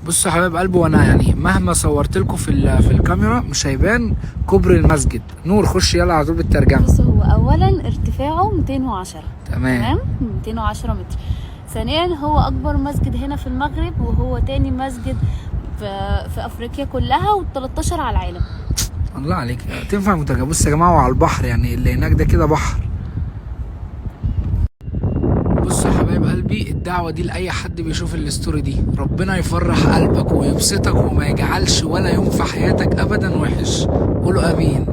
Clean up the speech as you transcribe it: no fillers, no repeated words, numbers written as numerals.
بصوا يا حبايب قلبي، وانا يعني مهما صورت لكم في الكاميرا مش هيبان كوبري المسجد. نور خش يلا على طول بالترجمه. بص، هو اولا ارتفاعه 210. تمام. 210 متر. ثانيا هو اكبر مسجد هنا في المغرب، وهو تاني مسجد في افريقيا كلها، و13 على العالم. الله عليك، تنفع مترجمه. بص يا جماعه، وعلى البحر يعني اللي هناك ده كده بحر. بصوا يا حبايب قلبي، الدعوة دي لأي حد بيشوف الستوري دي، ربنا يفرح قلبك ويبسطك وما يجعلش ولا يوم في حياتك أبدا وحش. قولوا آمين.